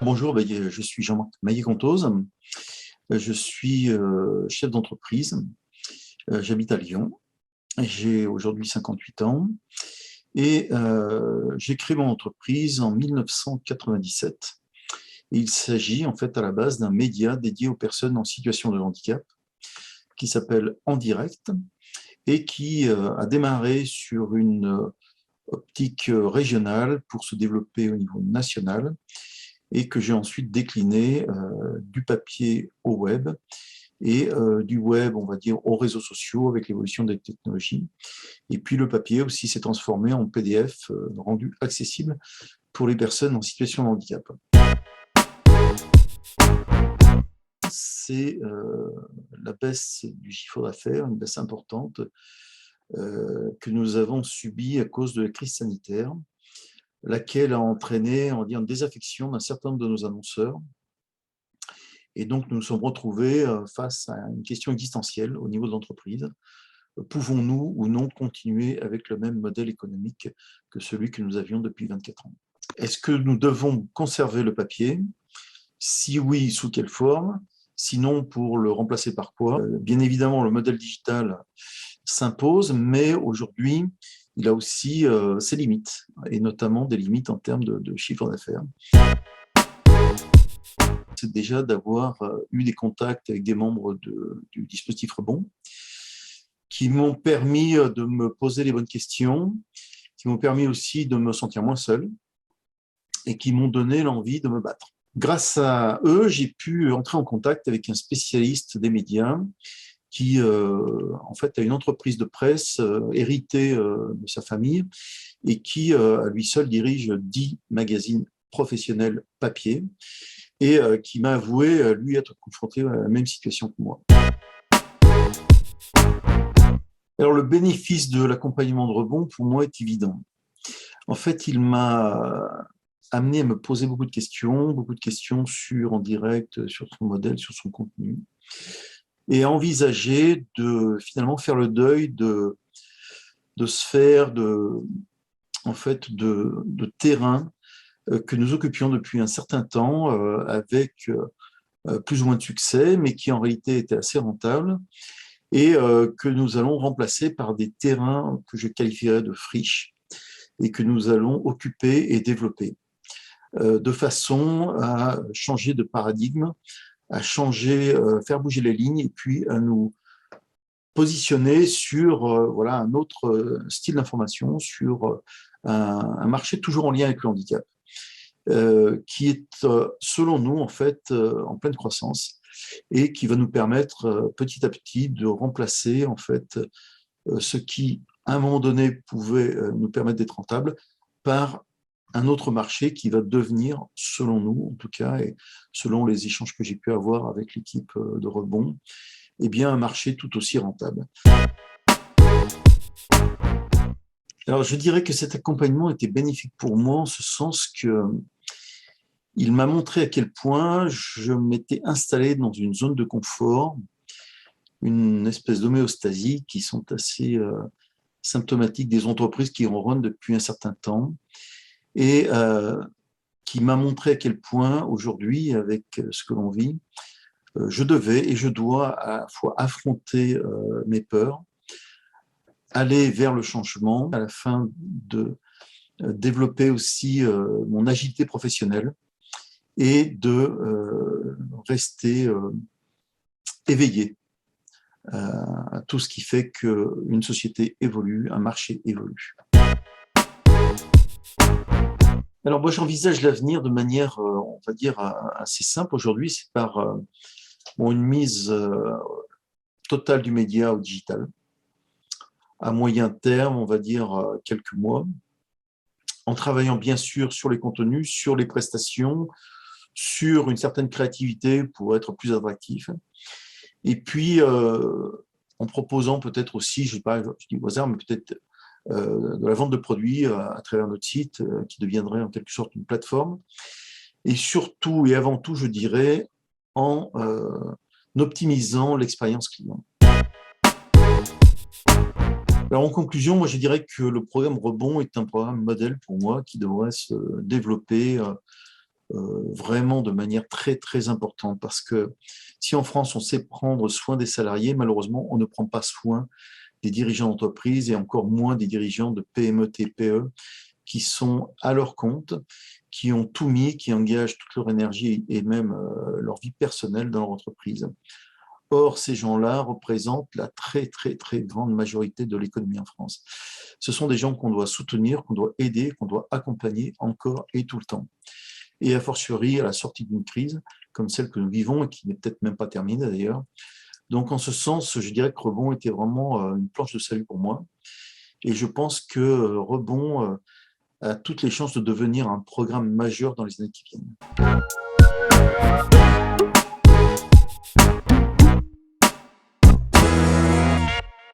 Bonjour, je suis Jean-Marc Maillet-Contoz. Je suis chef d'entreprise. J'habite à Lyon. J'ai aujourd'hui 58 ans et j'ai créé mon entreprise en 1997. Et il s'agit en fait à la base d'un média dédié aux personnes en situation de handicap qui s'appelle En Direct et qui a démarré sur une optique régionale pour se développer au niveau national, et que j'ai ensuite décliné du papier au web et du web, on va dire, aux réseaux sociaux avec l'évolution des technologies. Et puis le papier aussi s'est transformé en PDF rendu accessible pour les personnes en situation de handicap. C'est la baisse du chiffre d'affaires, une baisse importante que nous avons subie à cause de la crise sanitaire, laquelle a entraîné, on va dire, une désaffection d'un certain nombre de nos annonceurs. Et donc, nous nous sommes retrouvés face à une question existentielle au niveau de l'entreprise. Pouvons-nous ou non continuer avec le même modèle économique que celui que nous avions depuis 24 ans? Est-ce que nous devons conserver le papier? Si oui, sous quelle forme? Sinon, pour le remplacer par quoi? Bien évidemment, le modèle digital s'impose, mais aujourd'hui, il a aussi ses limites, et notamment des limites en termes de chiffre d'affaires. C'est déjà d'avoir eu des contacts avec des membres du dispositif Rebond qui m'ont permis de me poser les bonnes questions, qui m'ont permis aussi de me sentir moins seul et qui m'ont donné l'envie de me battre. Grâce à eux, j'ai pu entrer en contact avec un spécialiste des médias qui, en fait, a une entreprise de presse héritée de sa famille et qui, à lui seul, dirige 10 magazines professionnels papier et qui m'a avoué, lui, être confronté à la même situation que moi. Alors, le bénéfice de l'accompagnement de Rebond, pour moi, est évident. En fait, il m'a amené à me poser beaucoup de questions sur En Direct, sur son modèle, sur son contenu, et à envisager de finalement faire le deuil de sphères, en fait, de terrain que nous occupions depuis un certain temps avec plus ou moins de succès, mais qui en réalité étaient assez rentables, et que nous allons remplacer par des terrains que je qualifierais de friches et que nous allons occuper et développer de façon à changer de paradigme, à changer, faire bouger les lignes et puis à nous positionner sur voilà, un autre style d'information, sur un marché toujours en lien avec le handicap. Qui est, selon nous, en fait, en pleine croissance et qui va nous permettre petit à petit de remplacer en fait ce qui, à un moment donné, pouvait nous permettre d'être rentable par un autre marché qui va devenir, selon nous, en tout cas, et selon les échanges que j'ai pu avoir avec l'équipe de Rebond, eh bien, un marché tout aussi rentable. Alors, je dirais que cet accompagnement était bénéfique pour moi en ce sens que il m'a montré à quel point je m'étais installé dans une zone de confort, une espèce d'homéostasie qui sont assez symptomatiques des entreprises qui ronronnent depuis un certain temps et qui m'a montré à quel point aujourd'hui, avec ce que l'on vit, je devais et je dois à la fois affronter mes peurs, aller vers le changement, à la fin de développer aussi mon agilité professionnelle, et de rester éveillé à tout ce qui fait qu'une société évolue, un marché évolue. Alors moi, j'envisage l'avenir de manière, on va dire, assez simple aujourd'hui. C'est par une mise totale du média au digital. À moyen terme, on va dire quelques mois, en travaillant bien sûr sur les contenus, sur les prestations, sur une certaine créativité pour être plus attractif. Et puis, en proposant peut-être aussi, je ne sais pas, je dis au hasard, mais peut-être de la vente de produits à travers notre site, qui deviendrait en quelque sorte une plateforme. Et surtout et avant tout, je dirais, en optimisant l'expérience client. Alors, en conclusion, moi, je dirais que le programme Rebond est un programme modèle pour moi qui devrait se développer vraiment de manière très, très importante. Parce que si en France, on sait prendre soin des salariés, malheureusement, on ne prend pas soin des dirigeants d'entreprise et encore moins des dirigeants de PME, TPE qui sont à leur compte, qui ont tout mis, qui engagent toute leur énergie et même leur vie personnelle dans leur entreprise. Or, ces gens-là représentent la très, très, très grande majorité de l'économie en France. Ce sont des gens qu'on doit soutenir, qu'on doit aider, qu'on doit accompagner encore et tout le temps. Et a fortiori, à la sortie d'une crise comme celle que nous vivons et qui n'est peut-être même pas terminée d'ailleurs. Donc, en ce sens, je dirais que Rebond était vraiment une planche de salut pour moi. Et je pense que Rebond a toutes les chances de devenir un programme majeur dans les années qui viennent.